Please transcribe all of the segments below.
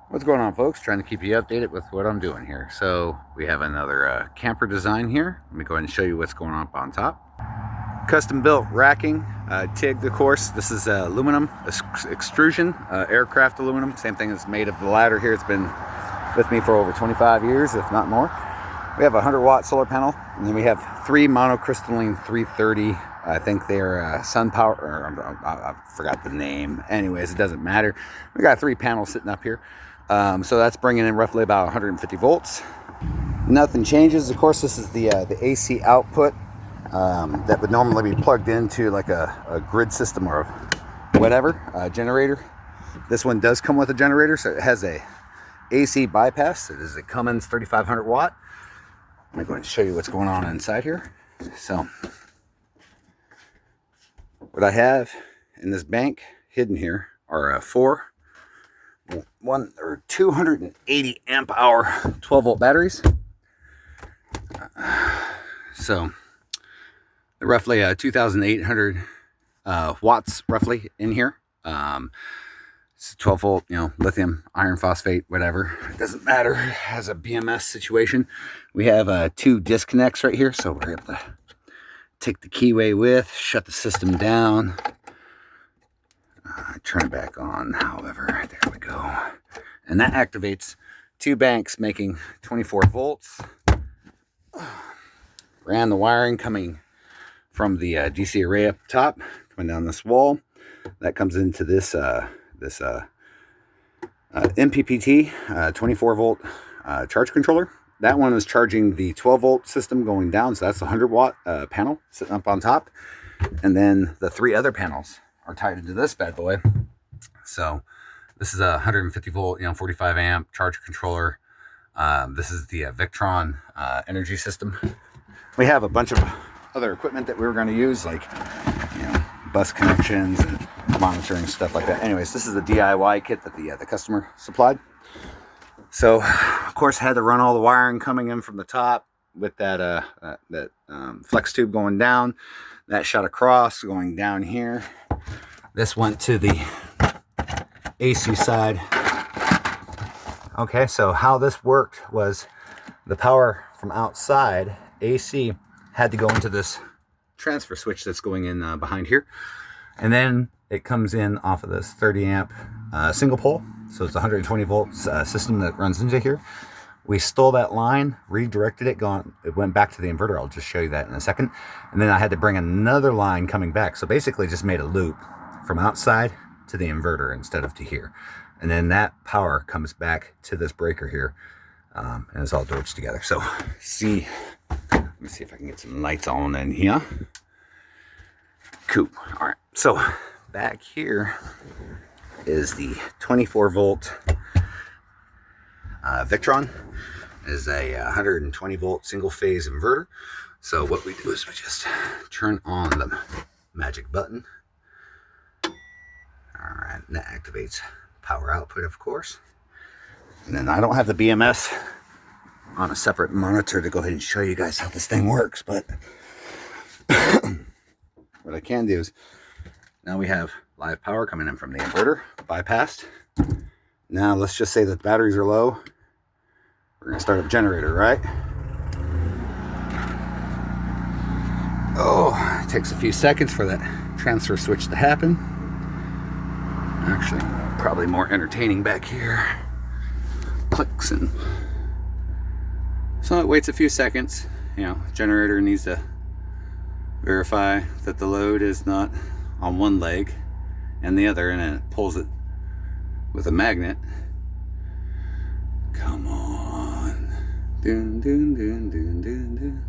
What's going on, folks? Trying to keep you updated with what I'm doing here. So we have another camper design here. Let me go ahead and show you what's going on up on top. Custom built racking, TIG, of course. This is aluminum extrusion, aircraft aluminum. Same thing as made of the ladder here. It's been with me for over 25 years, if not more. We have a 100-watt solar panel, and then we have 3 monocrystalline 330. I think they're sun power, or I forgot the name. Anyways, it doesn't matter. We got 3 panels sitting up here. So that's bringing in roughly about 150 volts. Nothing changes. Of course, this is the AC output that would normally be plugged into like a grid system or whatever, generator. This one does come with a generator, so it has a AC bypass. It is a Cummins 3500 watt. I'm going to show you what's going on inside here. So what I have in this bank hidden here are 280 amp hour 12 volt batteries. So roughly 2,800 watts roughly in here. It's 12 volt, lithium, iron phosphate, whatever. It doesn't matter. It has a BMS situation. We have 2 disconnects right here, so we're able to take the keyway with, shut the system down. Turn it back on, however, there we go. And that activates 2 banks making 24 volts. Ran the wiring coming from the DC array up top, coming down this wall. That comes into this MPPT 24 volt charge controller. That one is charging the 12 volt system going down, so that's a 100 watt panel sitting up on top. And then the 3 other panels are tied into this bad boy. So this is a 150 volt, 45 amp charge controller. This is the Victron energy system. We have a bunch of other equipment that we were going to use, like bus connections and monitoring stuff like that. Anyways, this is the DIY kit that the customer supplied. So of course had to run all the wiring coming in from the top with that flex tube going down. That shot across going down here. This went to the AC side. Okay, so how this worked was the power from outside AC had to go into this transfer switch that's going in behind here, and then it comes in off of this 30 amp single pole. So it's a 120 volts system that runs into here. We stole that line, redirected it, it went back to the inverter. I'll just show you that in a second. And then I had to bring another line coming back. So basically just made a loop from outside to the inverter instead of to here. And then that power comes back to this breaker here. And it's all dorched together. So let me see if I can get some lights on in here. Cool. All right. So back here is the 24 volt Victron. It is a 120 volt single phase inverter. So what we do is we just turn on the magic button. All right, and that activates power output, of course. And then I don't have the BMS on a separate monitor to go ahead and show you guys how this thing works, but what I can do is now we have live power coming in from the inverter, bypassed. Now let's just say that the batteries are low. We're gonna start up generator, right? Oh, it takes a few seconds for that transfer switch to happen. Actually, probably more entertaining back here. Clicks and so it waits a few seconds. Generator needs to verify that the load is not on one leg and the other, and then it pulls it with a magnet. Come on. Dun, dun, dun, dun, dun, dun.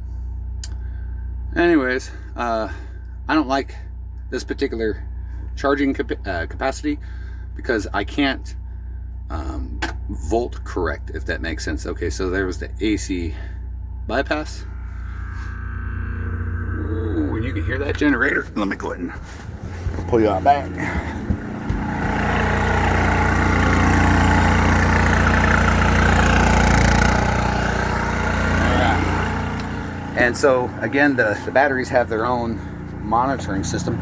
Anyways, I don't like this particular charging capacity because I can't volt correct, if that makes sense. Okay, so there was the AC bypass. Ooh, you can hear that generator. Let me go ahead and pull you out back. And so again, the batteries have their own monitoring system.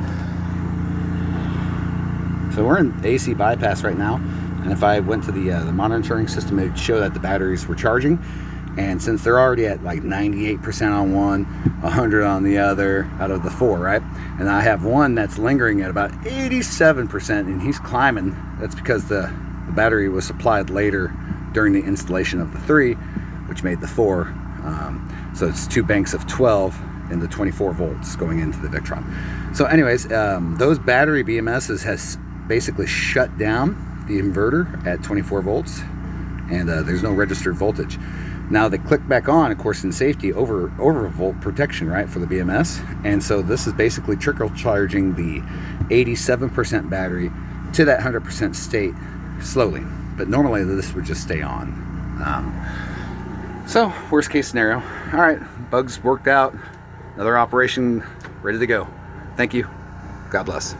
So we're in AC bypass right now. And if I went to the monitoring system, it'd show that the batteries were charging. And since they're already at like 98% on one, 100 on the other, out of the 4, right? And I have one that's lingering at about 87%, and he's climbing. That's because the battery was supplied later during the installation of the 3, which made the 4. So it's 2 banks of 12 and the 24 volts going into the Victron. So anyways, those battery BMSs has basically shut down the inverter at 24 volts, and there's no registered voltage. Now they click back on, of course, in safety, over volt protection, right, for the BMS. And so this is basically trickle charging the 87% battery to that 100% state slowly. But normally this would just stay on. So worst case scenario. All right, bugs worked out. Another operation ready to go. Thank you. God bless.